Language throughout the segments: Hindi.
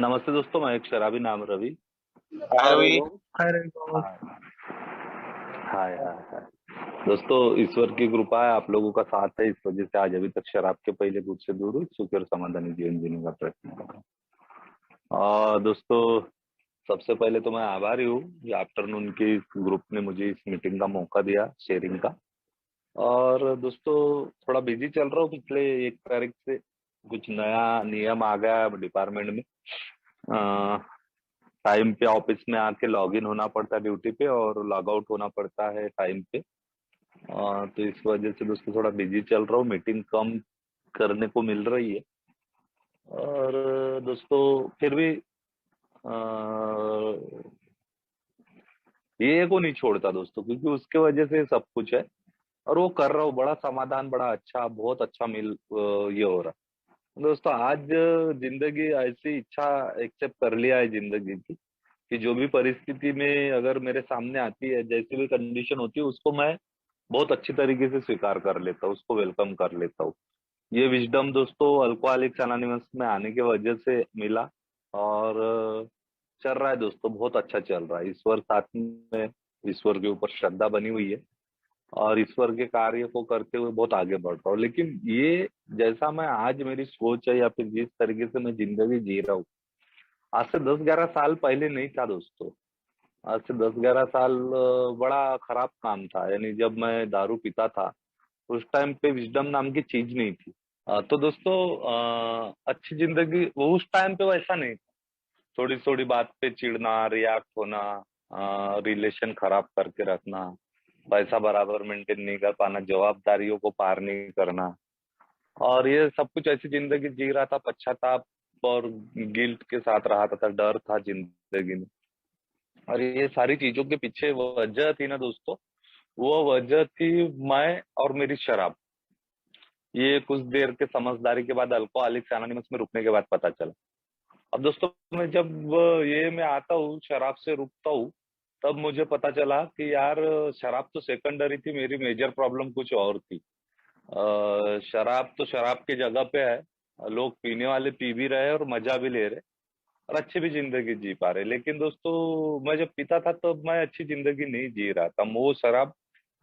नमस्ते दोस्तों, मैं एक शराबी नाम रवि। हाय और रवि। हाय रविकांत। हाय हाय हाय हाय। दोस्तों, ईश्वर की कृपा है, आप लोगों का साथ है, इस वजह से आज अभी तक शराब के पहले दूध से दूर हूँ, सुखी और समाधानी जीवन जीने का प्रयत्न कर रहा हूँ। और दोस्तों, सबसे पहले तो मैं आभारी हूँ कि आफ्टरनून की इस ग्रुप ने मुझे इस मीटिंग का मौका दिया, शेयरिंग का। और दोस्तों, थोड़ा बिजी चल रहा हूँ, पिछले 1 तारीख से कुछ नया नियम आ गया है डिपार्टमेंट में। टाइम पे ऑफिस में आके लॉग इन होना पड़ता है ड्यूटी पे, और लॉग आउट होना पड़ता है टाइम पे। तो इस वजह से दोस्तों थोड़ा बिजी चल रहा हूँ, मीटिंग कम करने को मिल रही है। और दोस्तों, फिर भी ये को नहीं छोड़ता दोस्तों, क्योंकि उसके वजह से सब कुछ है। और वो कर रहा हूँ, बड़ा समाधान, बड़ा अच्छा, बहुत अच्छा ये हो रहा है दोस्तों। आज जिंदगी ऐसी इच्छा एक्सेप्ट कर लिया है जिंदगी की, कि जो भी परिस्थिति में अगर मेरे सामने आती है, जैसी भी कंडीशन होती है, उसको मैं बहुत अच्छी तरीके से स्वीकार कर लेता हूँ, उसको वेलकम कर लेता हूँ। ये विजडम दोस्तों अल्कोहलिक्स एनोनिमस में आने की वजह से मिला। और चल रहा है दोस्तों, बहुत अच्छा चल रहा है। ईश्वर साथ में, ईश्वर के ऊपर श्रद्धा बनी हुई है, और ईश्वर के कार्य को करते हुए बहुत आगे बढ़ रहा हूँ। लेकिन ये जैसा मैं आज, मेरी सोच है, या फिर जिस तरीके से मैं जिंदगी जी रहा हूँ, आज से 10-11 साल पहले नहीं था दोस्तों। आज से 10-11 साल बड़ा खराब काम था, यानी जब मैं दारू पीता था, उस टाइम पे विजडम नाम की चीज नहीं थी। तो दोस्तों, अच्छी जिंदगी वो उस टाइम पे वैसा नहीं था। थोड़ी थोड़ी बात पे चिढ़ना, रिएक्ट होना, रिलेशन खराब करके रखना, पैसा बराबर मेंटेन नहीं कर पाना, जवाबदारियों को पार नहीं करना, और ये सब कुछ ऐसी जिंदगी जी रहा था, पश्चाताप और गिल्ट के साथ रहा था, डर था जिंदगी में। और ये सारी चीजों के पीछे वो वजह थी ना दोस्तों, वो वजह थी मैं और मेरी शराब। ये कुछ देर के समझदारी के बाद, अल्कोहलिक्स एनोनिमस में रुकने के बाद पता चला। अब दोस्तों, मैं जब ये मैं आता हूँ, शराब से रुकता हूँ, तब मुझे पता चला कि यार, शराब तो सेकेंडरी थी, मेरी मेजर प्रॉब्लम कुछ और थी। शराब तो शराब की जगह पे है, लोग पीने वाले पी भी रहे और मजा भी ले रहे, और अच्छी भी जिंदगी जी पा रहे। लेकिन दोस्तों, मैं जब पीता था तो मैं अच्छी जिंदगी नहीं जी रहा था। वो शराब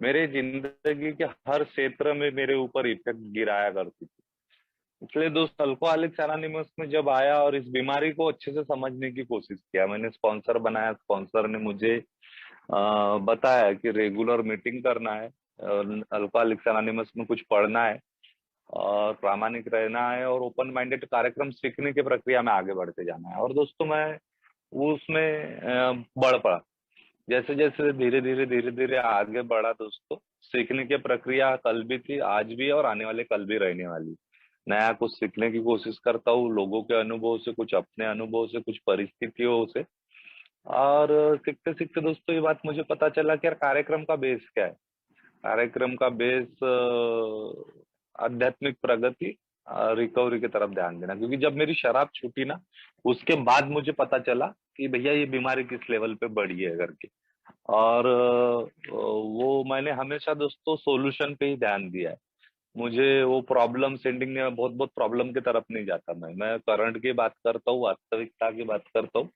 मेरे जिंदगी के हर क्षेत्र में मेरे ऊपर इफेक्ट गिराया करती थी। इसलिए दोस्त, अल्कोहलिक्स एनोनिमस में जब आया और इस बीमारी को अच्छे से समझने की कोशिश किया, मैंने स्पॉन्सर बनाया, स्पॉन्सर ने मुझे बताया कि रेगुलर मीटिंग करना है, अल्कोहलिक्स एनोनिमस में कुछ पढ़ना है, और प्रामाणिक रहना है, और ओपन माइंडेड कार्यक्रम सीखने की प्रक्रिया में आगे बढ़ते जाना है। और दोस्तों, मैं वो उसमें बढ़ पड़ा। जैसे जैसे धीरे धीरे आगे बढ़ा दोस्तों, सीखने की प्रक्रिया कल भी थी, आज भी है, और आने वाले कल भी रहने वाली। नया कुछ सीखने की कोशिश करता हूँ, लोगों के अनुभव से, कुछ अपने अनुभव से, कुछ परिस्थितियों से। और सीखते सीखते दोस्तों, ये बात मुझे पता चला कि यार, कार्यक्रम का बेस क्या है। कार्यक्रम का बेस आध्यात्मिक प्रगति, रिकवरी की तरफ ध्यान देना। क्योंकि जब मेरी शराब छूटी ना, उसके बाद मुझे पता चला कि भैया, ये बीमारी किस लेवल पे बढ़ी है करके। और वो मैंने हमेशा दोस्तों सॉल्यूशन पे ही ध्यान दिया है। मुझे वो प्रॉब्लम सेंडिंग में बहुत बहुत प्रॉब्लम की तरफ नहीं जाता। मैं करंट की बात करता हूँ, वास्तविकता की बात करता हूँ,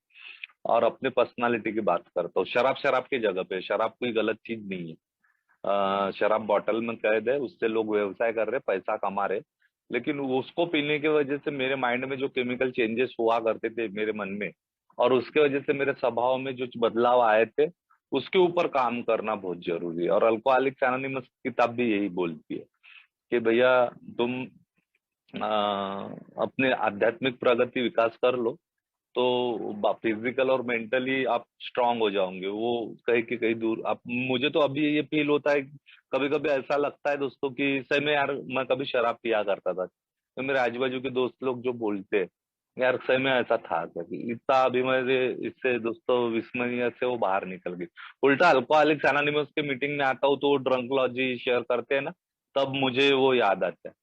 और अपने पर्सनालिटी की बात करता हूँ। शराब शराब की जगह पे, शराब कोई गलत चीज नहीं है। शराब बॉटल में कैद है, उससे लोग व्यवसाय कर रहे, पैसा कमा रहे। लेकिन उसको पीने की वजह से मेरे माइंड में जो केमिकल चेंजेस हुआ करते थे मेरे मन में, और उसके वजह से मेरे स्वभाव में जो बदलाव आए थे, उसके ऊपर काम करना बहुत जरूरी है। और अल्कोहलिक्स एनोनिमस किताब भी यही बोलती है कि भैया, तुम अपने आध्यात्मिक प्रगति विकास कर लो, तो फिजिकल और मेंटली आप स्ट्रांग हो जाओगे। वो कहीं कि कहीं दूर आप, मुझे तो अभी ये फील होता है, कभी कभी ऐसा लगता है दोस्तों कि सही में यार, मैं कभी शराब पिया करता था, तो मेरे आजू बाजू के दोस्त लोग जो बोलते हैं, यार सही में ऐसा था क्या, कि इतना अभी मेरे इससे दोस्तों विस्मय से वो बाहर निकल गई। उल्टा अल्कोहलिक्स एनोनिमस के मीटिंग में आता हूँ तो वो ड्रंकलॉजी शेयर करते हैं ना, तब मुझे वो याद आता है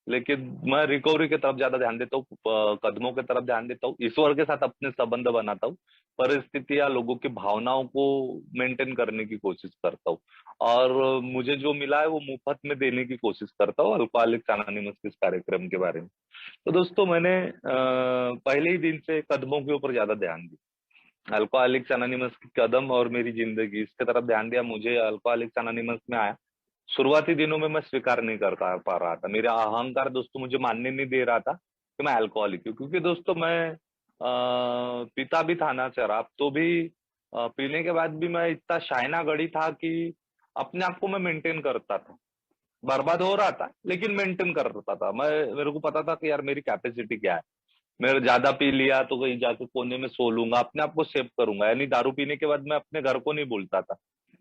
लेकिन मैं रिकवरी की तरफ ज्यादा ध्यान देता हूँ, कदमों की तरफ ध्यान देता हूँ, ईश्वर के साथ अपने संबंध बनाता हूँ, परिस्थिति या लोगों की भावनाओं को मेंटेन करने की कोशिश करता हूँ, और मुझे जो मिला है वो मुफ्त में देने की कोशिश करता हूँ अल्कोहलिक्स अनोनिमस के इस कार्यक्रम के बारे में। तो दोस्तों मैंने पहले ही दिन से कदमों के ऊपर ज्यादा ध्यान दिया, अल्कोहलिक्स अनोनिमस की कदम और मेरी जिंदगी इसके तरफ ध्यान दिया। मुझे अल्कोहलिक्स अनोनिमस में आया, शुरुआती दिनों में मैं स्वीकार नहीं कर पा रहा था, मेरा अहंकार दोस्तों मुझे मानने नहीं दे रहा था कि मैं अल्कोहलिक हूँ, क्योंकि दोस्तों मैं पीता भी था ना शराब, तो भी पीने के बाद भी मैं इतना शायना गड़ी था कि अपने आप को मैं मेंटेन करता था, बर्बाद हो रहा था लेकिन मेंटेन कर रहा था मैं। मेरे को पता था कि यार मेरी कैपेसिटी क्या है, मैं ज्यादा पी लिया तो कहीं जाके कोने में सो लूंगा, अपने आप को सेव करूंगा, यानी दारू पीने के बाद मैं अपने घर को नहीं भूलता था,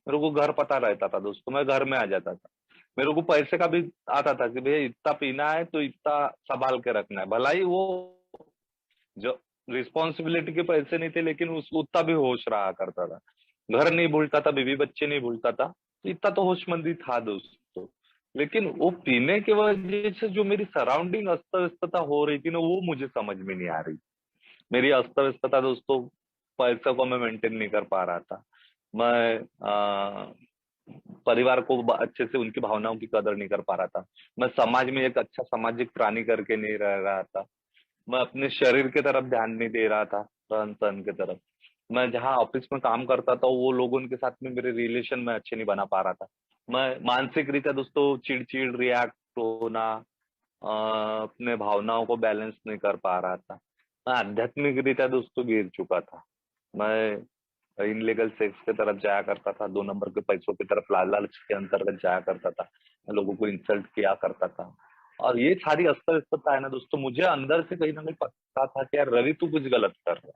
मेरे को घर पता रहता था दोस्तों, मैं घर में आ जाता था। मेरे को पैसे का भी आता था कि भैया इतना पीना है तो इतना संभाल के रखना है, भला ही वो जो रिस्पॉन्सिबिलिटी के पैसे नहीं थे लेकिन उस उतना भी होश रहा करता था, घर नहीं भूलता था, बीवी बच्चे नहीं भूलता था, तो इतना तो होशमंदी था दोस्तों। लेकिन वो पीने की वजह से जो मेरी सराउंडिंग अस्त व्यस्तता हो रही थी ना, वो मुझे समझ में नहीं आ रही। मेरी अस्त व्यस्तता दोस्तों, पैसे को मैं मेंटेन नहीं कर पा रहा था, मैं परिवार को अच्छे से उनकी भावनाओं की कदर नहीं कर पा रहा था, मैं समाज में एक अच्छा सामाजिक प्राणी करके नहीं रह रहा था, मैं अपने शरीर की तरफ ध्यान नहीं दे रहा था, रहन सहन की तरफ। मैं जहाँ ऑफिस में काम करता था वो लोगों के साथ में मेरे रिलेशन में अच्छे नहीं बना पा रहा था, मैं मानसिक रीत्या दोस्तों चिड़चिड़ रिएक्ट होना, अपने भावनाओं को बैलेंस नहीं कर पा रहा था, मैं आध्यात्मिक रीत्या दोस्तों गिर चुका था, मैं इनलीगल सेक्स की तरफ जाया करता था, 2 नंबर के पैसों की तरफ लालच के अंतर्गत जाया करता था, मैं लोगों को इंसल्ट किया करता था। और ये सारी अस्त व्यस्तता है ना दोस्तों, मुझे अंदर से कहीं ना कहीं पता था कि यार रवि तू कुछ गलत कर रहा है,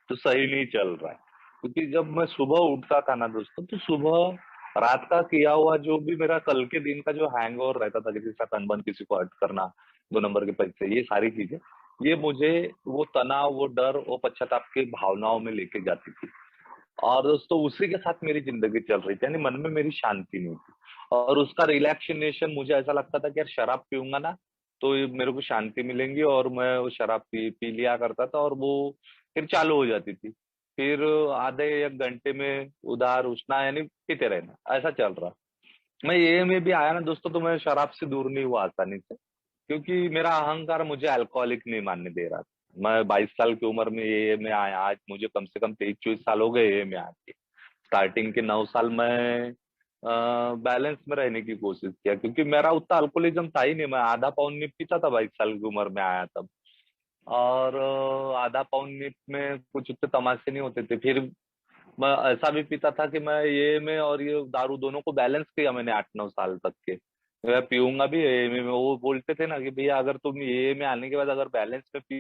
तो सही नहीं चल रहा है। क्योंकि जब मैं सुबह उठता था ना दोस्तों, तो सुबह रात का किया हुआ जो भी मेरा कल के दिन का जो हैंगओवर रहता था, किसी के साथ अनबन, किसी को हर्ट करना, 2 नंबर के पैसे, ये सारी चीजें, ये मुझे वो तनाव, वो डर, वो पश्चाताप की भावनाओं में लेके जाती थी। और दोस्तों उसी के साथ मेरी जिंदगी चल रही थी, यानी मन में मेरी शांति नहीं थी, और उसका रिलैक्सेशन मुझे ऐसा लगता था कि यार शराब पीऊंगा ना तो ये मेरे को शांति मिलेंगी, और मैं वो शराब पी लिया करता था, और वो फिर चालू हो जाती थी, फिर आधे 1 घंटे में उधार उठना, यानी पीते रहना, ऐसा चल रहा। मैं ये में भी आया ना दोस्तों, तो मैं शराब से दूर नहीं हुआ आसानी से, क्योंकि मेरा अहंकार मुझे अल्कोहलिक नहीं मानने दे रहा था। मैं 22 साल की उम्र में ये में आया, आज मुझे कम से कम 23-24 साल हो गए ये में आके। स्टार्टिंग के 9 साल में बैलेंस में रहने की कोशिश किया, क्योंकि मेरा उतना अल्कोहलिज्म था ही नहीं, मैं आधा पाउन नहीं पीता था 22 साल की उम्र में आया तब। और आधा पाउन नीप में कुछ उतने तमाशे नहीं होते थे। फिर मैं ऐसा भी पीता था कि मैं ये में और ये दारू दोनों को बैलेंस किया मैंने 8-9 साल तक के। मैं पीऊंगा भी ये में, वो बोलते थे ना कि भैया अगर तुम ये में आने के बाद अगर बैलेंस में पी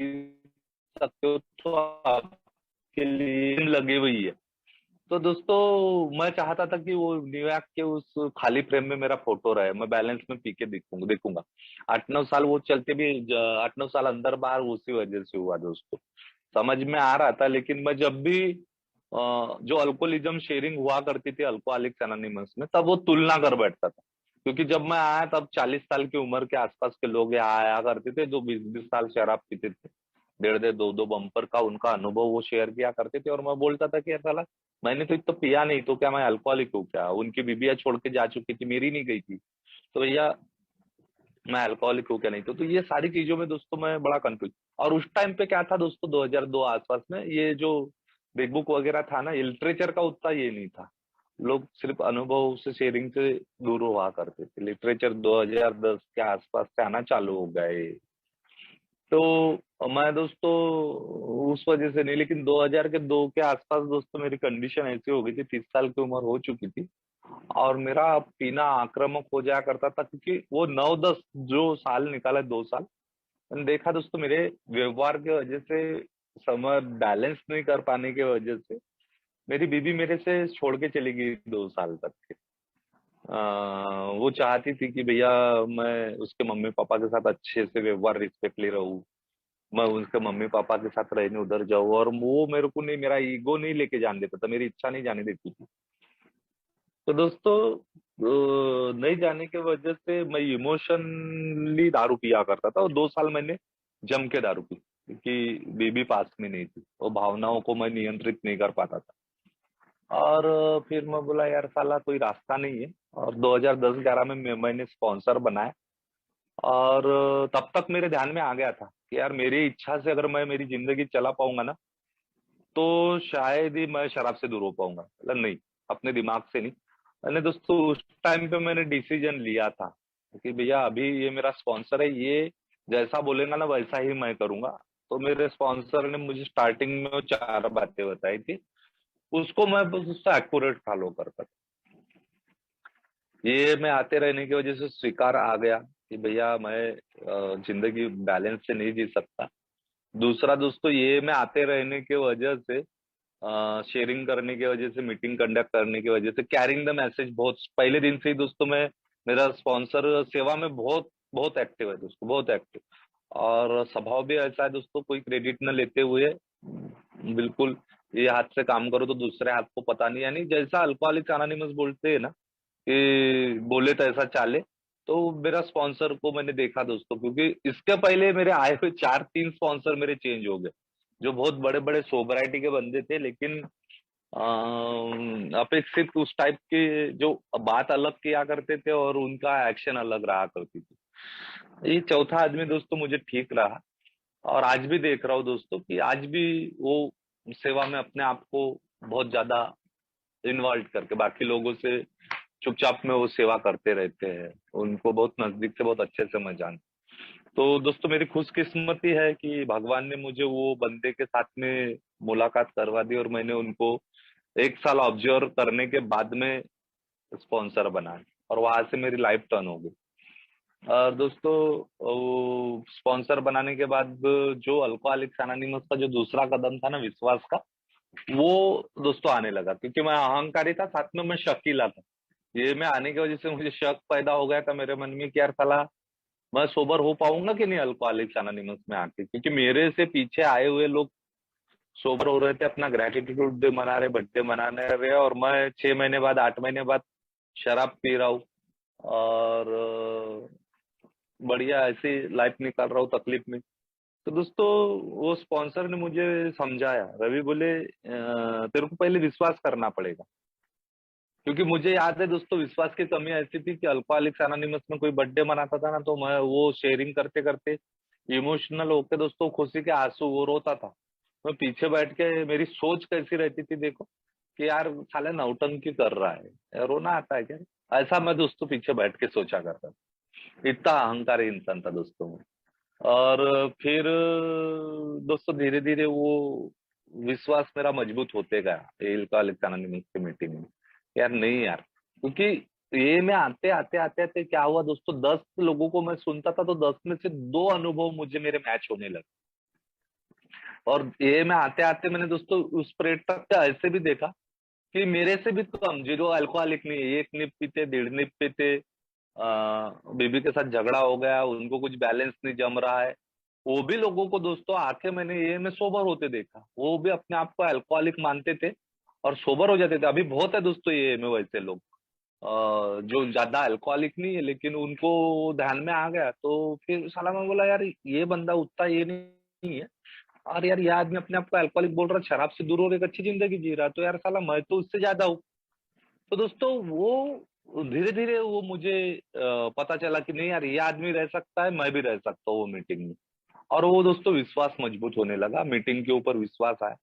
सकते हो तो आपके लिए लगी हुई है। तो दोस्तों मैं चाहता था कि वो न्यूयॉर्क के उस खाली फ्रेम में मेरा फोटो रहे, मैं बैलेंस में पी के देखूंगा देखूंगा। 8-9 साल वो चलते भी, 8-9 साल अंदर बाहर उसी वजह से हुआ दोस्तों। समझ में आ रहा था, लेकिन मैं जब भी जो अल्कोहलिज्म शेयरिंग हुआ करती थी अल्कोहलिक्स एनोनिमस में, तब वो तुलना कर बैठता था। क्योंकि जब मैं आया तब 40 साल की उम्र के आसपास के लोग यहाँ आया करते थे, जो 20-20 साल शराब पीते थे, 1.5-2 बम्पर का उनका अनुभव वो शेयर किया करते थे, और मैं बोलता था कि यार साला मैंने तो इतना पिया नहीं, तो क्या मैं अल्कोहलिक हूँ क्या? उनकी बीबियां छोड़ के जा चुकी थी, मेरी नहीं गई थी, तो भैया मैं अल्कोहलिक हूँ क्या? नहीं तो ये सारी चीजों में दोस्तों मैं बड़ा कंफ्यूज। और उस टाइम पे क्या था दोस्तों, 2002 आसपास में, ये जो बिग बुक वगैरह था ना, लिटरेचर का उतना ये नहीं था, लोग सिर्फ अनुभव से शेयरिंग से दूर हुआ करते थे। लिटरेचर 2010 के आसपास से आना चालू हो गए। तो मैं दोस्तों उस वजह से नहीं, लेकिन 2002 के आसपास दोस्तों मेरी कंडीशन ऐसी हो गई थी, 30 साल की उम्र हो चुकी थी, और मेरा पीना आक्रामक हो जाया करता था, क्योंकि वो 9-10 जो साल निकाला, 2 साल मैंने देखा दोस्तों, मेरे व्यवहार की वजह से, समय बैलेंस नहीं कर पाने की वजह से मेरी बीवी मेरे से छोड़ के चली गई 2 साल तक के। वो चाहती थी कि भैया मैं उसके मम्मी पापा के साथ अच्छे से व्यवहार रिस्पेक्टली रहूं, मैं उनके मम्मी पापा के साथ रहने उधर जाऊं, और वो मेरे को नहीं, मेरा ईगो नहीं लेके जाने देता था, मेरी इच्छा नहीं जाने देती थी। तो दोस्तों नहीं जाने की वजह से मैं इमोशनली दारू पिया करता था, और 2 साल मैंने जम के दारू पी, क्योंकि बीबी पास में नहीं थी, वो भावनाओं को मैं नियंत्रित नहीं कर पाता था। और फिर मैं बोला यार साला कोई रास्ता नहीं है, और 2010-11 में मैंने स्पॉन्सर बनाया। और तब तक मेरे ध्यान में आ गया था कि यार मेरी इच्छा से अगर मैं मेरी जिंदगी चला पाऊंगा ना, तो शायद ही मैं शराब से दूर हो पाऊंगा। मतलब नहीं, अपने दिमाग से नहीं। मैंने दोस्तों उस टाइम पे मैंने डिसीजन लिया था कि भैया अभी ये मेरा स्पॉन्सर है, ये जैसा बोलेगा ना वैसा ही मैं करूंगा। तो मेरे स्पॉन्सर ने मुझे स्टार्टिंग में वो 4 बातें बताई थी, उसको मैं बस उससे एक्यूरेट फॉलो करता था। ये मैं आते रहने की वजह से स्वीकार आ गया कि भैया मैं जिंदगी बैलेंस से नहीं जी सकता। दूसरा दोस्तों, ये मैं आते रहने की वजह से, शेयरिंग करने की वजह से, मीटिंग कंडक्ट करने की वजह से, कैरिंग द मैसेज, बहुत पहले दिन से ही दोस्तों मैं, मेरा स्पॉन्सर सेवा में बहुत बहुत एक्टिव है दोस्तों, बहुत एक्टिव। और स्वभाव भी ऐसा है दोस्तों, कोई क्रेडिट न लेते हुए, बिल्कुल, ये हाथ से काम करो तो दूसरे हाथ को पता नहीं, यानी जैसा अल्कोहलिक्स अनोनिमस बोलते हैं ना कि बोले तो ऐसा चाले। तो मेरा स्पॉन्सर को मैंने देखा दोस्तों, क्योंकि इसके पहले मेरे आए हुए 4-3 स्पॉन्सर मेरे चेंज हो गए, जो बहुत बड़े बड़े सोबराइटी के बंदे थे, लेकिन अपेक्षित उस टाइप के, जो बात अलग किया करते थे और उनका एक्शन अलग रहा करती थी। ये चौथा आदमी दोस्तों मुझे ठीक रहा। और आज भी देख रहा हूँ दोस्तों कि आज भी वो सेवा में अपने आप को बहुत ज्यादा इन्वॉल्व करके बाकी लोगों से चुपचाप में वो सेवा करते रहते हैं। उनको बहुत नजदीक से, बहुत अच्छे से मैं जानता। तो दोस्तों मेरी खुशकिस्मती है कि भगवान ने मुझे वो बंदे के साथ में मुलाकात करवा दी, और मैंने उनको 1 साल ऑब्जर्व करने के बाद में स्पॉन्सर बनाया, और वहां से मेरी लाइफ टर्न हो गई। और दोस्तों वो स्पॉन्सर बनाने के बाद जो अल्कोहलिक्स अनोनिमस का जो दूसरा कदम था ना, विश्वास का, वो दोस्तों आने लगा, क्योंकि मैं अहंकारी था, साथ में मैं शकीला था। ये में आने की वजह से मुझे शक पैदा हो गया था मेरे मन में कि यार साला मैं सोबर हो पाऊंगा कि नहीं अल्कोहलिक्स अनोनिमस में आके, क्योंकि मेरे से पीछे आए हुए लोग सोबर हो रहे थे, अपना ग्रेटिट्यूड डे मना रहे, बर्थडे मनाने रहे, और मैं 6 महीने बाद, 8 महीने बाद शराब पी रहा हूँ, और बढ़िया ऐसी लाइफ निकाल रहा हूँ तकलीफ में। तो दोस्तों वो स्पॉन्सर ने मुझे समझाया, रवि बोले तेरे को पहले विश्वास करना पड़ेगा। क्योंकि मुझे याद है दोस्तों, विश्वास की कमी ऐसी थी कि अल्कोहलिक्स अनोनिमस में कोई बर्थडे मनाता था ना, तो मैं वो शेयरिंग करते करते इमोशनल होके दोस्तों, खुशी के आंसू वो रोता था। मैं पीछे बैठ के, मेरी सोच कैसी रहती थी देखो, कि यार साले नौटंकी कर रहा है, रोना आता है क्या, ऐसा मैं दोस्तों पीछे बैठ के सोचा करता था। इतना अहंकारी इंसान था दोस्तों मैं। और फिर दोस्तों धीरे धीरे वो विश्वास मेरा मजबूत होते गया अल्कोहलिक्स अनोनिमस की मीटिंग में। यार नहीं यार, क्योंकि ये में आते आते आते आते क्या हुआ दोस्तों, 10 लोगों को मैं सुनता था, तो 10 में से 2 अनुभव मुझे मेरे मैच होने लगे। और ये में आते आते मैंने दोस्तों उस पर्यटक का ऐसे भी देखा कि मेरे से भी कम, जो अल्कोहलिक नहीं है, 1 निप पीते, 1.5 निप पीते, बीबी के साथ झगड़ा हो गया, उनको कुछ बैलेंस नहीं जम रहा है, वो भी लोगों को दोस्तों आके मैंने ये में सोबर होते देखा। वो भी अपने आप को अल्कोहलिक मानते थे और सोबर हो जाते थे। अभी बहुत है दोस्तों ये में वैसे लोग, जो ज्यादा अल्कोहलिक नहीं है, लेकिन उनको ध्यान में आ गया। तो फिर साला मैं बोला यार ये बंदा उतना ये नहीं है, और यार ये आदमी अपने आप को अल्कोहलिक बोल रहा है, शराब से दूर हो रही, एक अच्छी जिंदगी जी रहा है, तो यार साला मैं तो उससे ज्यादा हूँ। तो दोस्तों वो धीरे धीरे वो मुझे पता चला कि नहीं यार ये आदमी रह सकता है, मैं भी रह सकता हूँ वो मीटिंग में। और वो दोस्तों विश्वास मजबूत होने लगा, मीटिंग के ऊपर विश्वास आया।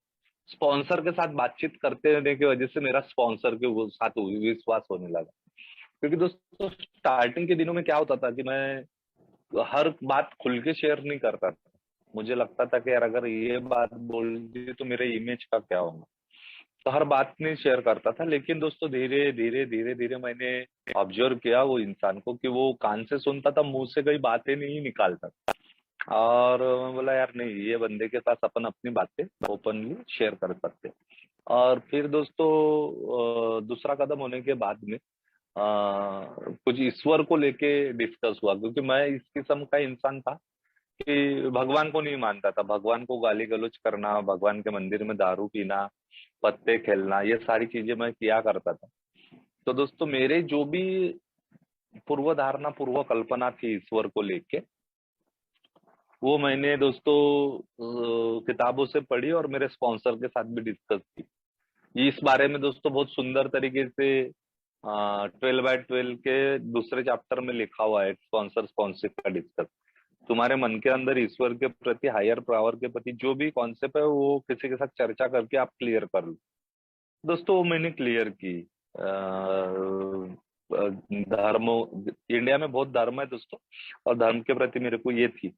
स्पॉन्सर के साथ बातचीत करते रहने की वजह से मेरा स्पॉन्सर के वो साथ विश्वास होने लगा। क्योंकि दोस्तों स्टार्टिंग के दिनों में क्या होता था कि मैं हर बात खुल के शेयर नहीं करता था। मुझे लगता था कि यार अगर ये बात बोल दी तो मेरे इमेज का क्या होगा, तो हर बात नहीं शेयर करता था। लेकिन दोस्तों धीरे धीरे धीरे धीरे मैंने ऑब्जर्व किया वो इंसान को, कि वो कान से सुनता था, मुंह से कोई बातें नहीं निकालता। और मैं बोला यार नहीं, ये बंदे के साथ अपन अपनी बातें ओपनली शेयर कर सकते हैं। और फिर दोस्तों दूसरा कदम होने के बाद में कुछ ईश्वर को लेके डिस्कस हुआ, क्योंकि मैं इस किस्म का इंसान था कि भगवान को नहीं मानता था। भगवान को गाली गलौज करना, भगवान के मंदिर में दारू पीना, पत्ते खेलना, ये सारी चीजें मैं किया करता था। तो दोस्तों मेरे जो भी पूर्व धारणा, पूर्व कल्पना थी ईश्वर को लेके, वो मैंने दोस्तों किताबों से पढ़ी और मेरे स्पॉन्सर के साथ भी डिस्कस की। इस बारे में दोस्तों बहुत सुंदर तरीके से 12/12 के दूसरे चैप्टर में लिखा हुआ है, स्पॉन्सर स्पॉन्सिप का डिस्कस। तुम्हारे मन के अंदर ईश्वर के प्रति, हायर पावर के प्रति जो भी कॉन्सेप्ट है, वो किसी के साथ चर्चा करके आप क्लियर कर लो। दोस्तों वो मैंने क्लियर की। धर्म, इंडिया में बहुत धर्म है दोस्तों, और धर्म के प्रति मेरे को ये थी,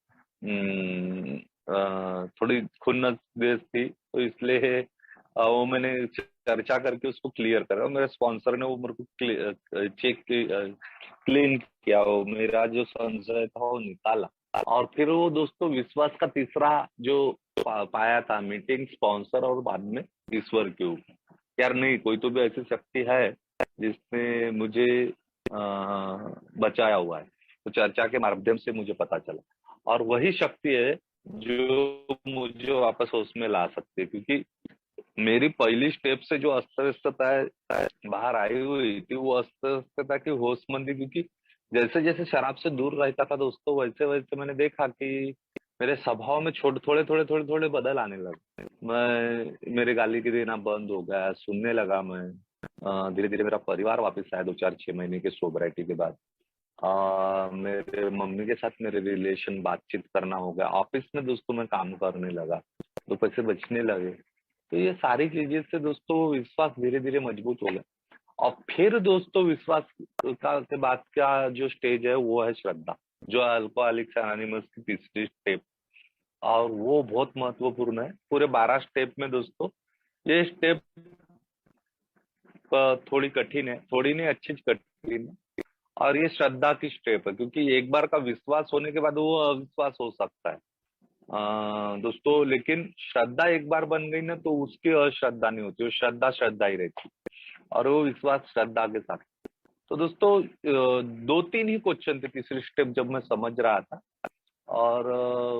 थोड़ी खुन्नस देश थी, तो इसलिए वो मैंने चर्चा करके उसको क्लियर करा, और मेरे स्पॉन्सर ने वो मेरे को चेक क्लीन किया, वो मेरा जो संशय था वो निकाला। और फिर वो दोस्तों विश्वास का तीसरा जो पाया था, मीटिंग, स्पॉन्सर और बाद में ईश्वर के ऊपर। यार नहीं, कोई तो भी ऐसी शक्ति है जिसने मुझे बचाया हुआ है। तो चर्चा के माध्यम से मुझे पता चला, और वही शक्ति है जो मुझे वापस होश में ला सकती है, क्योंकि मेरी पहली स्टेप से जो अस्त व्यस्तता बाहर आई हुई थी, वो अस्त व्यस्तता की होशमंदी, क्योंकि जैसे जैसे शराब से दूर रहता था दोस्तों, वैसे वैसे मैंने देखा कि मेरे स्वभाव में छोटे थोड़े थोड़े थोड़े थोड़े बदल आने लगे। मेरे गाली के देना बंद हो गया, सुनने लगा मैं। धीरे धीरे मेरा परिवार वापस आया 2 4 6 महीने के सोबराइटी के बाद। मेरे मम्मी के साथ मेरे रिलेशन, बातचीत करना हो गया। ऑफिस में दोस्तों मैं काम करने लगा, तो पैसे बचने लगे। तो ये सारी चीजें से दोस्तों विश्वास धीरे धीरे मजबूत हो गया। और फिर दोस्तों विश्वास का के बाद का जो स्टेज है वो है श्रद्धा, जो अल्कोहलिक्स एनोनिमस की तीसरी स्टेप। और वो बहुत महत्वपूर्ण है पूरे 12 स्टेप में दोस्तों। ये स्टेप थोड़ी कठिन है, थोड़ी नहीं, अच्छी कठिन है। और ये श्रद्धा की स्टेप है, क्योंकि एक बार का विश्वास होने के बाद वो अविश्वास हो सकता है दोस्तों, लेकिन श्रद्धा एक बार बन गई ना, तो उसकी अश्रद्धा नहीं होती, वो श्रद्धा श्रद्धा ही रहती, और वो विश्वास श्रद्धा के साथ। तो दोस्तों 2 3 ही क्वेश्चन थे तीसरी स्टेप जब मैं समझ रहा था। और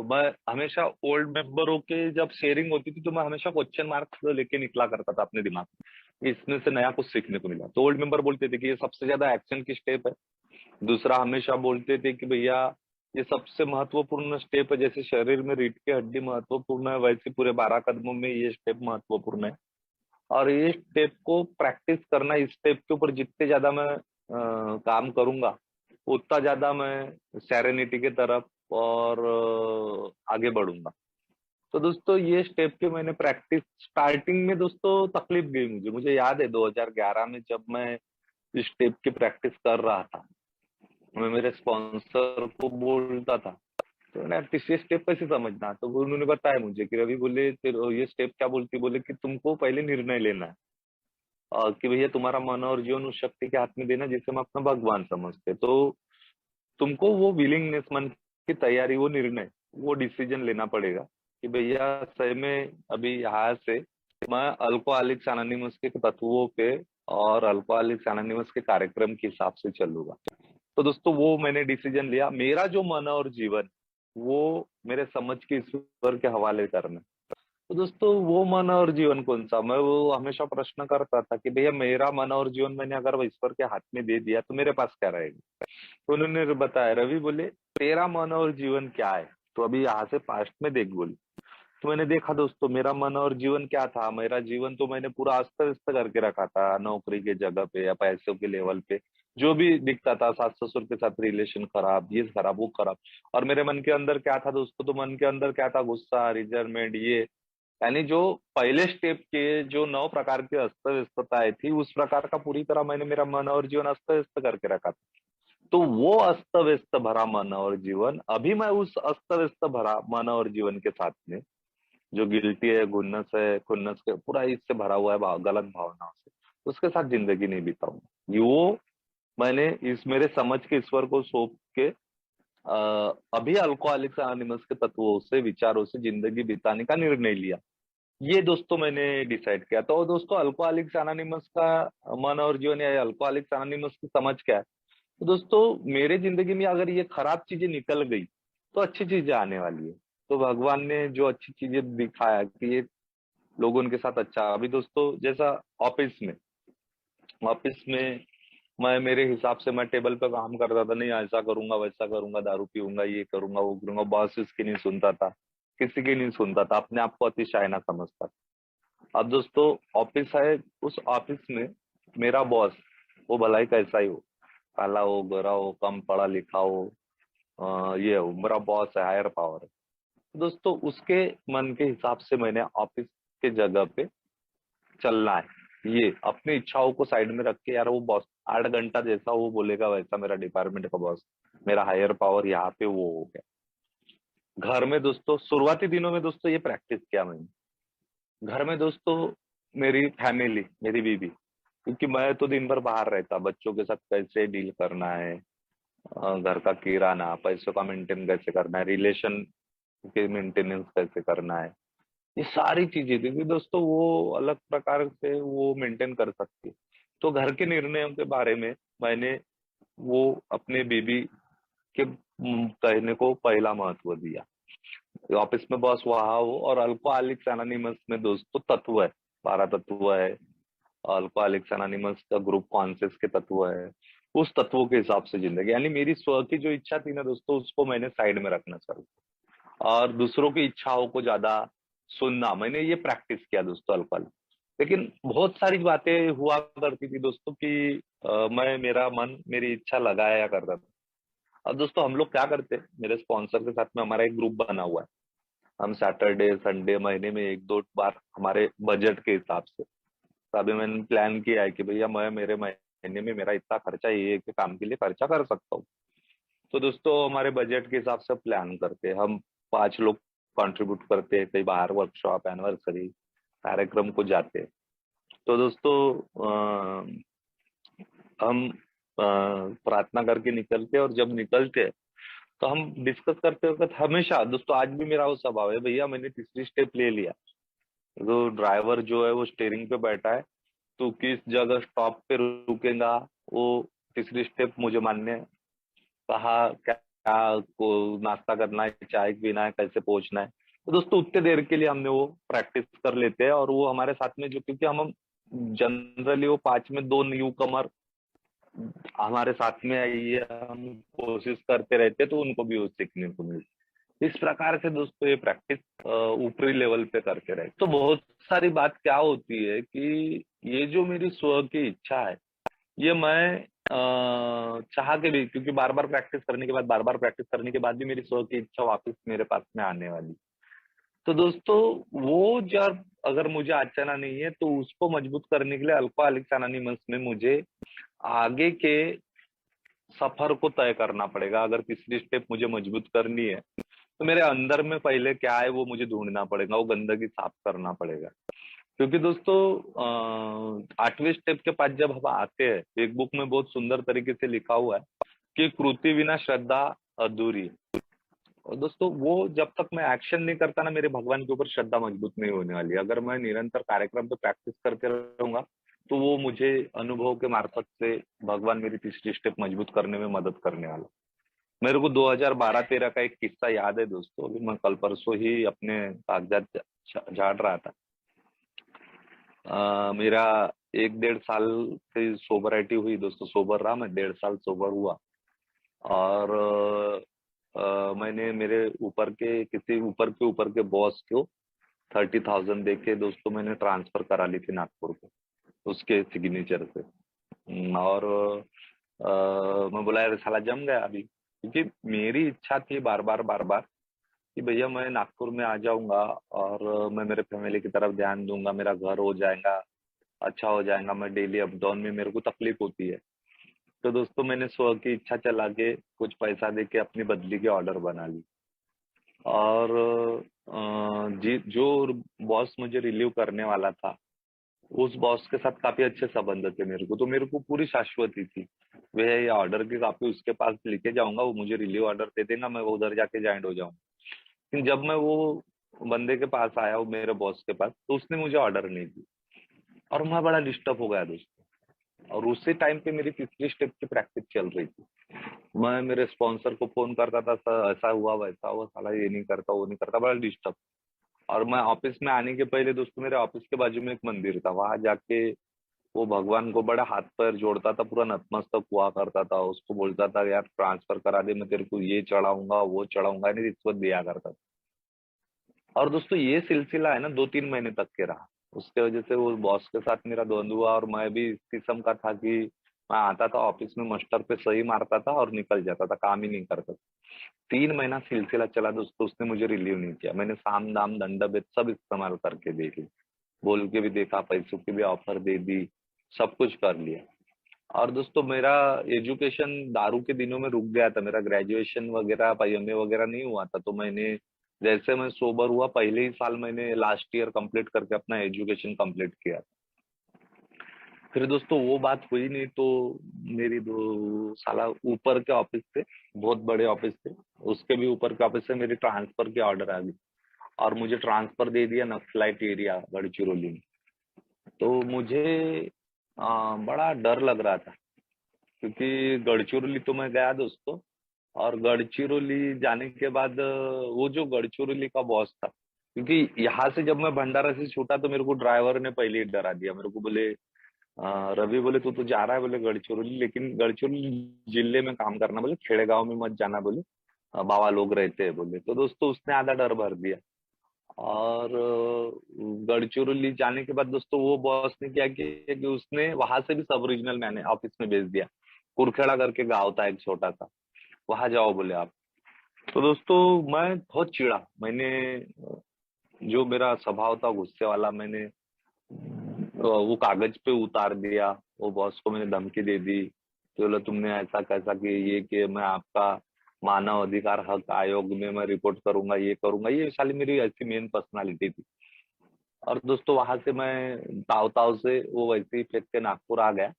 मैं हमेशा ओल्ड मेंबरों के जब शेयरिंग होती थी, तो मैं हमेशा क्वेश्चन मार्क लेके निकला करता था अपने दिमाग में, इसमें से नया कुछ सीखने को मिला। तो ओल्ड मेंबर बोलते थे कि ये सबसे ज्यादा एक्शन की स्टेप है। दूसरा हमेशा बोलते थे कि भैया ये सबसे महत्वपूर्ण स्टेप है, जैसे शरीर में रीढ़ की हड्डी महत्वपूर्ण है, वैसे पूरे 12 कदमों में ये स्टेप महत्वपूर्ण है। और ये स्टेप को प्रैक्टिस करना, इस स्टेप के ऊपर जितने ज्यादा मैं काम करूंगा, उतना ज्यादा मैं सेरेनिटी की तरफ और आगे बढ़ूंगा। तो दोस्तों ये स्टेप की मैंने प्रैक्टिस स्टार्टिंग में दोस्तों तकलीफ गई मुझे। मुझे याद है 2011 में जब मैं इस स्टेप की प्रैक्टिस कर रहा था, मैं मेरे स्पॉन्सर को बोलता था, तो ना तीसरी स्टेप कैसे समझना, तो वो उन्होंने बताया मुझे कि रवि बोले, ये स्टेप क्या बोलती, बोले कि तुमको पहले निर्णय लेना है, कि भैया तुम्हारा मन और जीवन उस शक्ति के हाथ में देना जिसे हम अपना भगवान समझते। तो तुमको वो विलिंगनेस, मन की तैयारी, वो निर्णय, वो डिसीजन लेना पड़ेगा कि भैया सही में अभी यहाँ से मैं अल्कोहलिक्स एनोनिमस के तत्वों पे और अल्कोहलिक्स एनोनिमस के कार्यक्रम के हिसाब से चलूंगा। तो दोस्तों वो मैंने डिसीजन लिया, मेरा जो मन और जीवन वो मेरे समझ के ईश्वर के हवाले करना। तो दोस्तों वो मन और जीवन कौन सा, मैं वो हमेशा प्रश्न करता था कि भैया मेरा मन और जीवन मैंने अगर ईश्वर के हाथ में दे दिया तो मेरे पास क्या रहेगा। तो उन्होंने बताया, रवि बोले तेरा मन और जीवन क्या है, तो अभी यहाँ से पास्ट में देख बोले। तो मैंने देखा दोस्तों मेरा मन और जीवन क्या था। मेरा जीवन तो मैंने पूरा अस्त व्यस्त करके रखा था, नौकरी के जगह पे या पैसों के लेवल पे, जो भी दिखता था, सास ससुर के साथ रिलेशन खराब, ये खराब वो खराब। और मेरे मन के अंदर क्या था दोस्तों, तो मन के अंदर क्या था, गुस्सा, रिजर्वमेंट, ये यानी जो पहले स्टेप के जो 9 प्रकार की अस्त व्यस्तताएं थी, उस प्रकार का पूरी तरह मैंने मेरा मन और जीवन अस्त व्यस्त करके रखा था। तो वो अस्त व्यस्त भरा मन और जीवन, अभी मैं उस अस्त व्यस्त भरा मन और जीवन के साथ में जो गिल्टी है, खुन्नस के पूरा इससे भरा हुआ है, गलत भावनाओं से, उसके साथ जिंदगी नहीं बिताऊंगा। ये वो मैंने इस मेरे समझ के ईश्वर को सौंप के अभी अल्कोहलिक्स एनोनिमस के तत्वों से, विचारों से जिंदगी बिताने का निर्णय लिया। ये दोस्तों मैंने डिसाइड किया। तो दोस्तों अल्कोहलिक्स एनोनिमस का मन और जीवन या अल्कोहलिक्स एनोनिमस की समझ क्या है, तो दोस्तों मेरे जिंदगी में अगर ये खराब चीजें निकल गई तो अच्छी चीजें आने वाली है। तो भगवान ने जो अच्छी चीजें दिखाया कि ये लोगों के साथ अच्छा, अभी दोस्तों जैसा ऑफिस में मैं मेरे हिसाब से मैं टेबल पे काम करता था, नहीं ऐसा करूंगा वैसा करूंगा, दारू पीऊंगा, ये करूंगा वो करूंगा। बॉस इसकी नहीं सुनता था, किसी की नहीं सुनता था, अपने आप को अति शायना समझता था। अब दोस्तों ऑफिस है, उस ऑफिस में मेरा बॉस, वो भला ही कैसा ही हो, काला हो, गोरा हो, कम पढ़ा लिखा हो, ये हो, मेरा बॉस है, हायर पावर है। दोस्तों उसके मन के हिसाब से मैंने ऑफिस के जगह पे चलना है, ये अपनी इच्छाओं को साइड में रख के, यार वो बॉस 8 घंटा जैसा वो बोलेगा वैसा मेरा डिपार्टमेंट का बॉस, मेरा हायर पावर यहाँ पे वो हो गया। घर में दोस्तों शुरुआती दिनों में दोस्तों ये प्रैक्टिस किया मैंने। घर में दोस्तों मेरी फैमिली, मेरी बीवी, क्योंकि मैं तो दिन भर बाहर रहता, बच्चों के साथ कैसे डील करना है, घर का किराना, पैसों का मेंटेन कैसे करना है, रिलेशन के मेंटेनेंस कैसे करना है, ये सारी चीजें थी कि दोस्तों वो अलग प्रकार से वो मेंटेन कर सकती है। तो घर के निर्णयों के बारे में मैंने वो अपने बीबी के कहने को पहला महत्व दिया। ऑफिस में बॉस वहा हो, और अल्कोहलिक्स एनोनिमस में दोस्तों तत्व है, 12 तत्व है। अल्कोहलिक्स एनोनिमस का ग्रुप कॉन्शियस के तत्व है। उस तत्वों के हिसाब से जिंदगी, यानी मेरी स्व की जो इच्छा थी ना दोस्तों, उसको मैंने साइड में रखना चालू, और दूसरों की इच्छाओं को ज्यादा सुनना, मैंने ये प्रैक्टिस किया दोस्तों अल्कोहल। लेकिन बहुत सारी बातें हुआ करती थी दोस्तों कि मैं, मेरा मन मेरी इच्छा लगाया करता था। अब दोस्तों हम लोग क्या करते हैं, मेरे स्पॉन्सर के साथ में हमारा एक ग्रुप बना हुआ है। हम सैटरडे संडे महीने में एक दो बार हमारे बजट के हिसाब से, तो अभी मैंने प्लान किया है कि भैया मैं मेरे महीने में मेरा इतना खर्चा ये के काम के लिए खर्चा कर सकता हूँ। तो दोस्तों हमारे बजट के हिसाब से प्लान करते हैं हम, 5 लोग कंट्रीब्यूट करते हैं, कई बाहर वर्कशॉप, एनिवर्सरी कार्यक्रम को जाते हैं। तो दोस्तों हम प्रार्थना करके निकलते हैं, और जब निकलते हैं तो हम डिस्कस करते वक्त हमेशा दोस्तों, आज भी मेरा वो स्वभाव है, भैया मैंने तीसरी स्टेप ले लिया, तो ड्राइवर जो है वो स्टीयरिंग पे बैठा है, तो किस जगह स्टॉप पे रुकेगा, वो तीसरी स्टेप मुझे मान्य है। कहाँ क्या क्या को नाश्ता करना है, चाय पीना है, कैसे पहुंचना है, तो दोस्तों उतने देर के लिए हमने वो प्रैक्टिस कर लेते हैं। और वो हमारे साथ में जो, क्योंकि हम जनरली वो 5 में 2 न्यू कमर हमारे साथ में आई है, हम कोशिश करते रहते, तो उनको भी वो सीखने को मिलती। इस प्रकार से दोस्तों ये प्रैक्टिस ऊपरी लेवल पे करते रहे, तो बहुत सारी बात क्या होती है कि ये जो मेरी स्व की इच्छा है, ये मैं चाह के भी, क्योंकि बार बार प्रैक्टिस करने के बाद, बार बार प्रैक्टिस करने के बाद भी मेरी स्व की इच्छा वापस मेरे पास में आने वाली। तो दोस्तों वो जब अगर मुझे आचना नहीं है, तो उसको मजबूत करने के लिए अल्कोहलिक्स एनोनिमस में मुझे आगे के सफर को तय करना पड़ेगा। अगर तीसरी स्टेप मुझे मजबूत करनी है, तो मेरे अंदर में पहले क्या है वो मुझे ढूंढना पड़ेगा, वो गंदगी साफ करना पड़ेगा। क्योंकि दोस्तों 8वें स्टेप के पास जब हम आते हैं, एक बुक में बहुत सुंदर तरीके से लिखा हुआ है कि कृति बिना श्रद्धा अधूरी है। और दोस्तों वो जब तक मैं एक्शन नहीं करता ना, मेरे भगवान के ऊपर श्रद्धा मजबूत नहीं होने वाली। अगर मैं निरंतर कार्यक्रम पे प्रैक्टिस करते रहूंगा, तो वो मुझे अनुभव के मार्फत से भगवान मेरी तीसरी स्टेप मजबूत करने में मदद करने वाला। मेरे को 2012-13 का एक किस्सा याद है दोस्तों, अभी मैं कल परसों ही अपने कागजात झाड़ रहा था। मेरा 1 डेढ़ साल से सोबरिटी हुई दोस्तों, सोबर रहा मैं, 1.5 साल सोबर हुआ। और मैंने मेरे ऊपर के बॉस को 30,000 दे के दोस्तों मैंने ट्रांसफर करा ली थी नागपुर को, उसके सिग्नेचर से। और मैं बोला यार साला जम गया अभी, क्योंकि मेरी इच्छा थी बार बार बार बार कि भैया मैं नागपुर में आ जाऊंगा, और मैं मेरे फैमिली की तरफ ध्यान दूंगा, मेरा घर हो जाएगा, अच्छा हो जाएगा, मैं डेली अप डाउन में मेरे को तकलीफ होती है। तो दोस्तों मैंने स्व की इच्छा चला के कुछ पैसा दे के अपनी बदली की ऑर्डर बना ली। और जी जो बॉस मुझे रिलीव करने वाला था, उस बॉस के साथ काफी अच्छे संबंध थे मेरे को, तो मेरे को पूरी शाश्वती थी, वह ये ऑर्डर की कापी उसके पास लेके जाऊंगा, वो मुझे रिलीव ऑर्डर दे देगा, मैं वो उधर जाके ज्वाइन हो जाऊंगा। लेकिन जब मैं वो बंदे के पास आया, वो मेरे बॉस के पास, तो उसने मुझे ऑर्डर नहीं दी, और मैं बड़ा डिस्टर्ब हो गया दोस्तों। और उसी टाइम पे मेरी तीसरी स्टेप की प्रैक्टिस चल रही थी। मैं मेरे स्पॉन्सर को फोन करता था, सर ऐसा हुआ वैसा हुआ, साला ये नहीं करता वो नहीं करता, बड़ा डिस्टर्ब। और मैं ऑफिस में आने के पहले दोस्तों, मेरे ऑफिस के बाजू में एक मंदिर था, वहां जाके वो भगवान को बड़ा हाथ पैर जोड़ता था, पूरा नतमस्तक हुआ करता था, उसको बोलता था यार ट्रांसफर करा दे, मैं तेरे को ये चढ़ाऊंगा वो चढ़ाऊंगा, नहीं रिश्वत दिया करता था। और दोस्तों ये सिलसिला है ना 2-3 महीने तक के रहा। उसके वजह से वो बॉस के साथ मेरा द्वंद हुआ, और मैं भी इस किस्म का था कि मैं आता था ऑफिस में, मस्टर पे सही मारता था और निकल जाता था, काम ही नहीं करता था। 3 महीना सिलसिला चला दोस्तों, उसने मुझे रिलीव नहीं किया। मैंने साम दाम दंड भेद सब इस्तेमाल करके देख लिया, बोल के भी देखा, पैसों की भी ऑफर दे दी, सब कुछ कर लिया। और दोस्तों मेरा एजुकेशन दारू के दिनों में रुक गया था, मेरा ग्रेजुएशन वगैरह एमए वगैरह नहीं हुआ था। तो मैंने जैसे मैं सोबर हुआ पहले ही साल मैंने लास्ट ईयर कंप्लीट करके अपना एजुकेशन कंप्लीट किया। फिर दोस्तों वो बात हुई नहीं, तो मेरी दो साला ऊपर के ऑफिस थे, बहुत बड़े ऑफिस थे, उसके भी ऊपर के ऑफिस से मेरी ट्रांसफर की ऑर्डर आ गई, और मुझे ट्रांसफर दे दिया नक्सलाइट एरिया गढ़चिरौली में। तो मुझे बड़ा डर लग रहा था, क्योंकि गढ़चिरौली तो मैं गया दोस्तों, और गढ़चिरौली जाने के बाद वो जो गढ़चिरौली का बॉस था, क्योंकि यहाँ से जब मैं भंडारा से छूटा तो मेरे को ड्राइवर ने पहले ही डरा दिया। मेरे को बोले रवि बोले तू तो जा रहा है बोले गढ़चिरौली, लेकिन गढ़चिरौली जिले में काम करना बोले, खेड़े गांव में मत जाना बोले, बाबा लोग रहते हैं बोले। तो दोस्तों उसने आधा डर भर दिया। और गढ़चिरौली जाने के बाद दोस्तों वो बॉस ने क्या किया कि उसने वहां से भी सब रीजनल मैंने ऑफिस में भेज दिया। कुरखेड़ा करके गांव था एक छोटा सा, वहां जाओ बोले आप। तो दोस्तों मैं बहुत चिढ़ा, मैंने जो मेरा स्वभाव था गुस्से वाला, मैंने वो कागज पे उतार दिया। वो बॉस को मैंने धमकी दे दी कि बोला तुमने ऐसा कैसा कि ये कि मैं आपका मानव अधिकार हक आयोग में मैं रिपोर्ट करूंगा, ये करूंगा। ये साली मेरी ऐसी मेन पर्सनालिटी थी। और दोस्तों वहां से मैं ताव ताव से वो वैसे ही फेंक के नागपुर आ गया।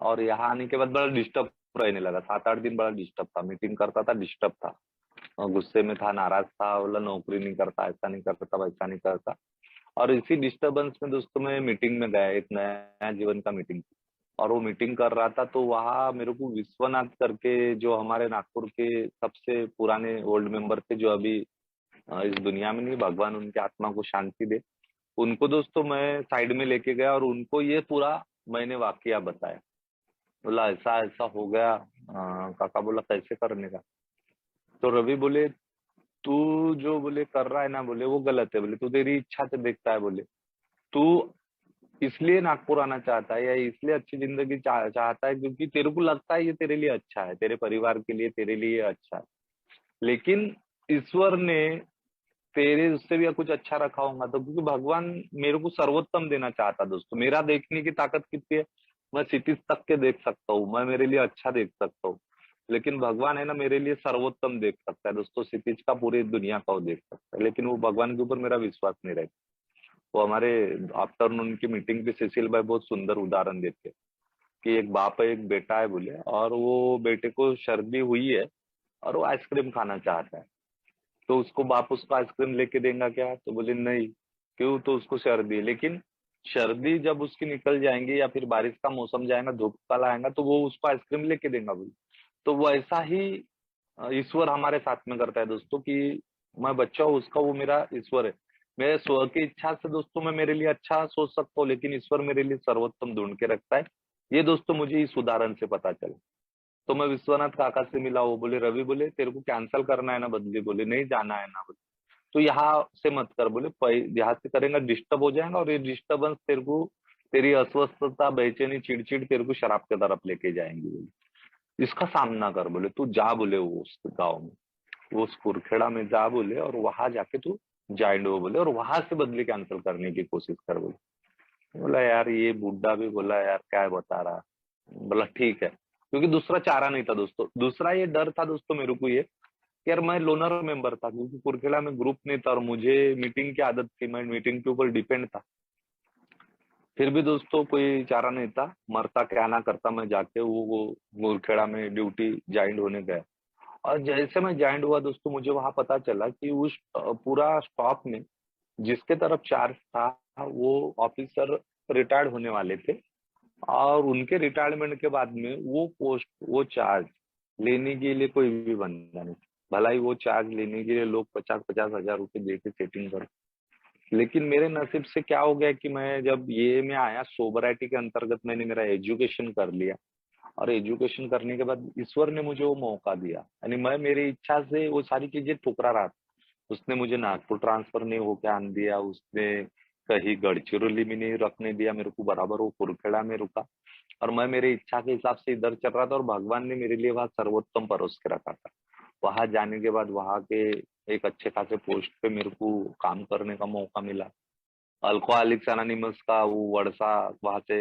और यहाँ आने के बाद बड़ा डिस्टर्ब रहने लगा, 7-8 दिन बड़ा डिस्टर्ब था, मीटिंग करता था डिस्टर्ब था, और गुस्से में था, नाराज था, बोला नौकरी नहीं करता, ऐसा नहीं करता, वैसा नहीं करता। और इसी डिस्टरबेंस में दोस्तों मैं मीटिंग में गया, एक नया जीवन का मीटिंग, और वो मीटिंग कर रहा था। तो वहाँ मेरे को विश्वनाथ करके जो हमारे नागपुर के सबसे पुराने ओल्ड मेंबर थे, जो अभी इस दुनिया में नहीं, भगवान उनकी आत्मा को शांति दे, उनको दोस्तों मैं साइड में लेके गया और उनको ये पूरा मैंने वाकया बताया। बोला ऐसा ऐसा हो गया। काका बोला कैसे करने का। तो रवि बोले तू जो बोले कर रहा है ना बोले वो गलत है बोले, तू तेरी इच्छा से देखता है बोले, तू इसलिए नागपुर आना चाहता है या इसलिए अच्छी जिंदगी चाहता है क्योंकि तेरे को लगता है ये तेरे लिए अच्छा है, तेरे परिवार के लिए तेरे लिए अच्छा है। लेकिन ईश्वर ने तेरे उससे भी कुछ अच्छा रखा होगा, तो क्योंकि भगवान मेरे को सर्वोत्तम देना चाहता दोस्तों। मेरा देखने की ताकत कितनी है, मैं सिटीज तक के देख सकता हूँ, मैं मेरे लिए अच्छा देख सकता हूँ, लेकिन भगवान है ना मेरे लिए सर्वोत्तम देख सकता है दोस्तों, सिटीज का पूरी दुनिया का वो देख सकता है। लेकिन वो भगवान के ऊपर मेरा विश्वास नहीं रहता। वो हमारे आफ्टरनून की मीटिंग पे सुशील भाई बहुत सुंदर उदाहरण देते हैं कि एक बाप है एक बेटा है बोले, और वो बेटे को सर्दी हुई है और वो आइसक्रीम खाना चाहता है। तो उसको बाप उसको आइसक्रीम लेके देगा क्या, तो बोले नहीं। क्यों, तो उसको सर्दी है। लेकिन सर्दी जब उसकी निकल जाएंगी या फिर बारिश का मौसम जाएगा, धूप काला आएगा, तो वो उसको आइसक्रीम लेके देगा बोले। तो वो ऐसा ही ईश्वर हमारे साथ में करता है दोस्तों कि मैं बच्चा हूँ उसका, वो मेरा ईश्वर है। मेरे स्व की इच्छा से दोस्तों मैं मेरे लिए अच्छा सोच सकता हूँ, लेकिन ईश्वर मेरे लिए सर्वोत्तम ढूंढ के रखता है। ये दोस्तों मुझे इस उदाहरण से पता चला। तो मैं विश्वनाथ काका से मिला, वो बोले रवि बोले तेरे को कैंसिल करना है ना बदली, बोले नहीं जाना है ना बोले, तो यहाँ से मत कर बोले, यहाँ से करेंगे डिस्टर्ब हो जाएगा, और ये डिस्टर्बेंस तेरे को तेरी अस्वस्थता बेचैनी चिड़चिड़ तेरे को शराब की तरफ लेके जाएंगे बोले। इसका सामना कर बोले, तू जा बोले वो उस गाँव में, वो उस कुरखेड़ा में जा बोले, और वहां जाके तू ज्वाइन हो बोले, और वहां से बदली कैंसिल करने की कोशिश कर बोले। बोला यार ये बुड्ढा भी बोला यार क्या बता रहा। बोला ठीक है, क्योंकि दूसरा चारा नहीं था दोस्तों। दूसरा ये डर था दोस्तों मेरे को ये कि यार मैं लोनर मेंबर था, क्योंकि कुरखेड़ा में ग्रुप नहीं था और मुझे मीटिंग की आदत थी, मैं मीटिंग के ऊपर डिपेंड था। फिर भी दोस्तों कोई चारा नहीं था, मरता क्या ना करता, मैं जाके वो कुरखेड़ा में ड्यूटी ज्वाइन होने गया। और जैसे मैं ज्वाइन हुआ दोस्तों, मुझे वहां पता चला कि उस पूरा स्टॉप में जिसके तरफ चार्ज था वो ऑफिसर रिटायर्ड होने वाले थे, और उनके रिटायरमेंट के बाद में वो पोस्ट वो चार्ज लेने के लिए कोई भी बंदा नहीं था। भला ही वो चार्ज लेने के लिए लोग 50-50 हजार रुपए दे के सेटिंग कर। लेकिन मेरे नसीब से क्या हो गया कि मैं जब ये में आया, सोबराइटी के अंतर्गत मैंने मेरा एजुकेशन कर लिया, और एजुकेशन करने के बाद ईश्वर ने मुझे वो मौका दिया। यानी मैं मेरी इच्छा से वो सारी चीजें ठुकरा रहा था। उसने मुझे नागपुर ट्रांसफर नहीं होके आने दिया, उसने कहीं गढ़चिरौली में नहीं रखने दिया मेरे को, बराबर वो कुरखेड़ा में रुका। और मैं मेरी इच्छा के हिसाब से इधर चल रहा था, और भगवान ने मेरे लिए वहाँ सर्वोत्तम परोस के रखा था। वहां जाने के बाद वहां के एक अच्छे खासे पोस्ट पे मेरे को काम करने का मौका मिला। अल्कोहलिक्स एनोनिमस का वो वर्षा, वहां से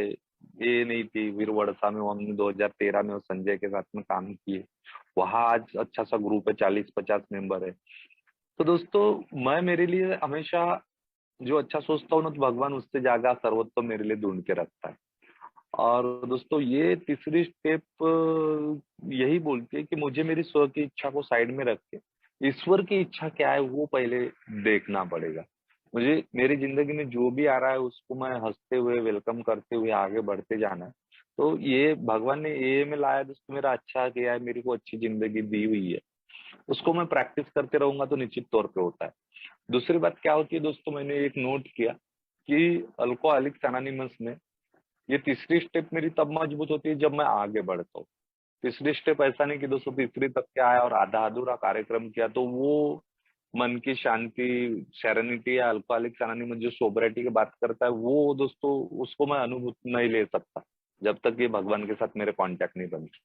ये नहीं थी, फिर वर्षा में वो हमने 2013 में वो संजय के साथ में काम किए। वहां आज अच्छा सा ग्रुप है, 40-50 मेंबर है। तो दोस्तों, मैं मेरे लिए हमेशा जो अच्छा सोचता हूँ ना, तो भगवान उससे ज्यादा सर्वोत्तम मेरे लिए ढूंढ के रखता है। और दोस्तों, ये तीसरी स्टेप यही बोलती है कि मुझे मेरी स्व की इच्छा को साइड में रख के ईश्वर की इच्छा क्या है वो पहले देखना पड़ेगा। मुझे मेरी जिंदगी में जो भी आ रहा है उसको मैं हंसते हुए वेलकम करते हुए आगे बढ़ते जाना है। तो ये भगवान ने ये में लाया दोस्तों, मेरा अच्छा किया है, मेरे को अच्छी जिंदगी दी हुई है, उसको मैं प्रैक्टिस करते रहूंगा तो निश्चित तौर पे होता है। दूसरी बात क्या होती है दोस्तों, मैंने एक नोट किया कि अल्कोहलिक्स एनोनिमस में ये तीसरी स्टेप मेरी तब मजबूत होती है जब मैं आगे बढ़ता हूँ। तीसरी स्टेप ऐसा नहीं कि दोस्तों तीसरी तक के आया और आधा अधूरा कार्यक्रम किया तो वो मन की शांति, सेरेनिटी या अल्कोहलिक्स एनोनिमस जो सोबरिटी की बात करता है, वो दोस्तों उसको मैं अनुभूत नहीं ले सकता जब तक ये भगवान के साथ मेरे कांटेक्ट नहीं बनते।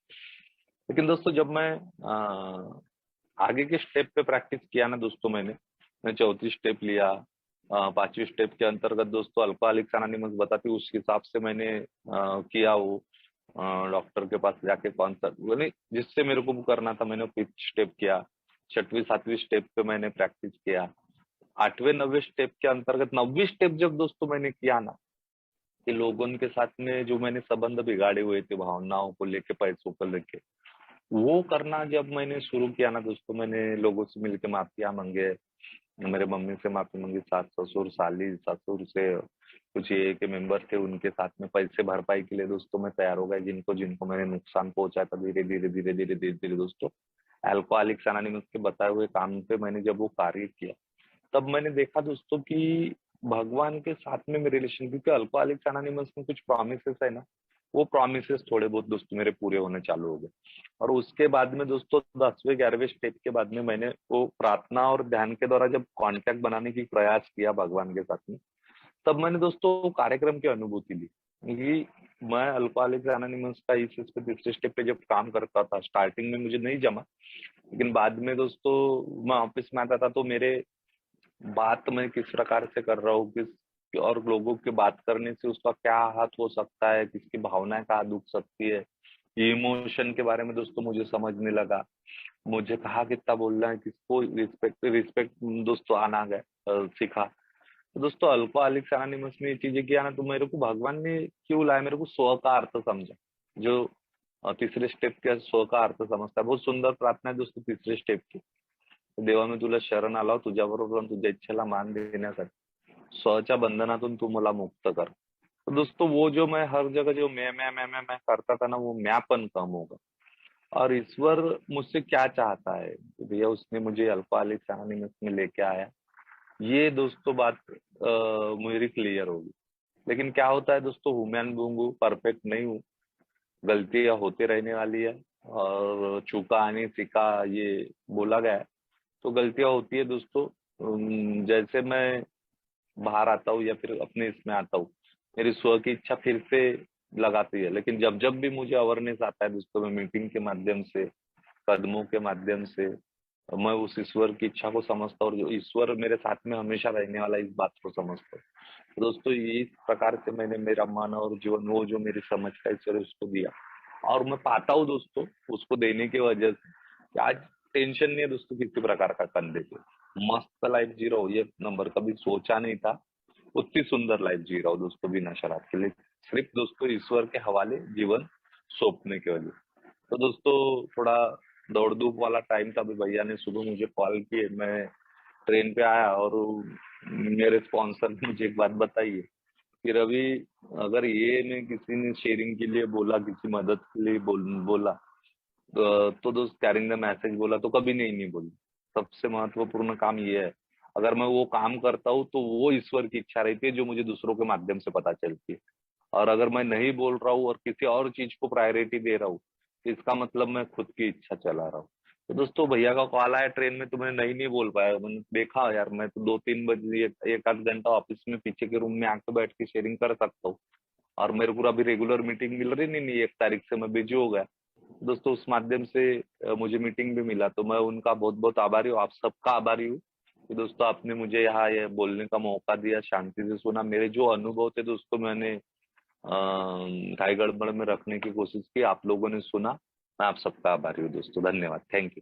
लेकिन दोस्तों, जब मैं आगे के स्टेप पे प्रैक्टिस किया ना दोस्तों, मैं चौथी स्टेप लिया, पांचवी स्टेप के अंतर्गत दोस्तों अल्कोहलिक्स एनोनिमस बताती उस हिसाब से मैंने किया वो, डॉक्टर के पास जाके कौन सा यानी जिससे मेरे को वो करना था, मैंने फिफ्थ स्टेप किया। छठवीं सातवीं स्टेप पे मैंने प्रैक्टिस किया। आठवें नौवे स्टेप के अंतर्गत नौवीं स्टेप जब दोस्तों मैंने किया ना, कि लोगों के साथ में जो मैंने संबंध बिगाड़े हुए थे भावनाओं को लेके, पैसों को लेके, वो करना जब मैंने शुरू किया ना दोस्तों, मैंने लोगों से मिलके माफिया मांगे, मेरे मम्मी से माफी मांगी, सास ससुर साली ससुर से, कुछ ये के मेंबर थे उनके साथ में पैसे भरपाई के लिए दोस्तों मैं तैयार हो गया, जिनको जिनको मैंने नुकसान पहुंचाया था। धीरे धीरे धीरे धीरे धीरे धीरे दोस्तों अल्कोहलिक्स एनोनिमस के बताए हुए काम पे मैंने जब वो कार्य किया, तब मैंने देखा दोस्तों कि भगवान के साथ में मेरे रिलेशन, क्योंकि अल्कोहलिक्स एनोनिमस में कुछ प्रोमिसेस है ना, वो प्रोमिसेस थोड़े बहुत दोस्तों मेरे पूरे होने चालू हो गए। और उसके बाद में दोस्तों 10वें 11वें स्टेप के बाद में मैंने वो प्रार्थना और ध्यान के द्वारा जब कांटेक्ट बनाने की प्रयास किया भगवान के साथ में, तब मैंने दोस्तों वो कार्यक्रम की अनुभूति ली कि मैं अल्कोहलिक्स एनोनिमस का इस पे तीसरे स्टेप पे जब काम करता था, स्टार्टिंग में मुझे नहीं जमा, लेकिन बाद में दोस्तों मैं ऑफिस में आता था तो मेरे बात मैं किस प्रकार से कर रहा हूँ, किस और लोगों के बात करने से उसका क्या हाथ हो सकता है, किसकी भावनाएं कहाँ दुख सकती है, इमोशन के बारे में दोस्तों मुझे समझने लगा। मुझे कहा कितना बोलना है, किसको रिस्पेक्ट रिस्पेक्ट दोस्तों आना गया, सीखा। तो दोस्तों अल्कोहलिक्स एनोनिमस में ये चीजें किया ना, तो मेरे को भगवान ने क्यों लाया, मेरे को स्व का अर्थ समझा। जो तीसरे स्टेप के स्व का अर्थ समझता है, बहुत सुंदर प्रार्थना है दोस्तों तीसरे स्टेप की। देवा मी तुला शरण आलो, तुझ्याबरोबर तुझ्या इच्छेला मान देण्यासाठी, स्वच्या बंधनातून तू मला मुक्त कर। तो दोस्तों वो जो मैं हर जगह जो मैं करता था ना, वो मैंपन कम होगा। और ईश्वर मुझसे क्या चाहता है, तो भैया उसने मुझे अल्कोहलिक्स एनोनिमस में लेके आया, ये दोस्तों बात मेरी क्लियर होगी। लेकिन क्या होता है दोस्तों, ह्यूमन बीइंग हूँ, परफेक्ट नहीं हूँ, गलतियां होते रहने वाली है, और चूका आने सीखा ये बोला गया है, तो गलतियां होती है दोस्तों। जैसे मैं बाहर आता हूँ या फिर अपने इसमें आता हूँ, मेरी स्व की इच्छा फिर से लगाती है, लेकिन जब जब भी मुझे अवेयरनेस आता है दोस्तों, मैं मीटिंग के माध्यम से, कदमों के माध्यम से, मैं उस ईश्वर की इच्छा को समझता हूँ, और जो ईश्वर मेरे साथ में हमेशा रहने वाला है, इस बात को समझता हूँ। तो दोस्तों इस प्रकार से मैंने मेरा मन और जीवन, वो जो मेरी समझ का ईश्वर है उसको दिया, और मैं पाता हूँ दोस्तों उसको देने की वजह से कि आज टेंशन नहीं है दोस्तों किसी प्रकार का, कंधे पे मस्त लाइफ जी रहा हूँ। ये नंबर कभी सोचा नहीं था, उतनी सुंदर लाइफ जी रहा हूँ दोस्तों, बिना शराब के लिए, सिर्फ दोस्तों ईश्वर के हवाले जीवन सौंपने के वजह। तो दोस्तों थोड़ा दौड़ धूप वाला टाइम था, अभी भैया ने सुबह मुझे कॉल किए, मैं ट्रेन पे आया, और मेरे स्पॉन्सर ने मुझे एक बात बताई है कि रवि, अगर ये मैं किसी ने शेयरिंग के लिए बोला, किसी मदद के लिए बोला, तो दोस्त कैरिंग द मैसेज बोला तो कभी नहीं नहीं बोली। सबसे महत्वपूर्ण काम ये है, अगर मैं वो काम करता हूँ तो वो ईश्वर की इच्छा रहती है जो मुझे दूसरों के माध्यम से पता चलती है। और अगर मैं नहीं बोल रहा हूँ और किसी और चीज को प्रायोरिटी दे रहा हूँ, तो इसका मतलब मैं खुद की इच्छा चला रहा हूँ। तो दोस्तों भैया का कॉल आया ट्रेन में, तो मैं नहीं बोल पाया। मैंने देखा यार, मैं तो 2-3 बजे एक आध घंटा ऑफिस में पीछे के रूम में आके बैठ के शेयरिंग कर सकता हूँ, और मेरे को अभी रेगुलर मीटिंग मिल रही नहीं, 1 तारीख से मैं बिजी हो गया। दोस्तों उस माध्यम से मुझे मीटिंग भी मिला, तो मैं उनका बहुत बहुत आभारी हूँ, आप सबका आभारी हूँ कि दोस्तों आपने मुझे यहाँ ये बोलने का मौका दिया, शांति से सुना, मेरे जो अनुभव थे दोस्तों मैंने घाई गड़बड़ में रखने की कोशिश की, आप लोगों ने सुना। मैं आप सबका आभारी हूँ दोस्तों, धन्यवाद, थैंक यू।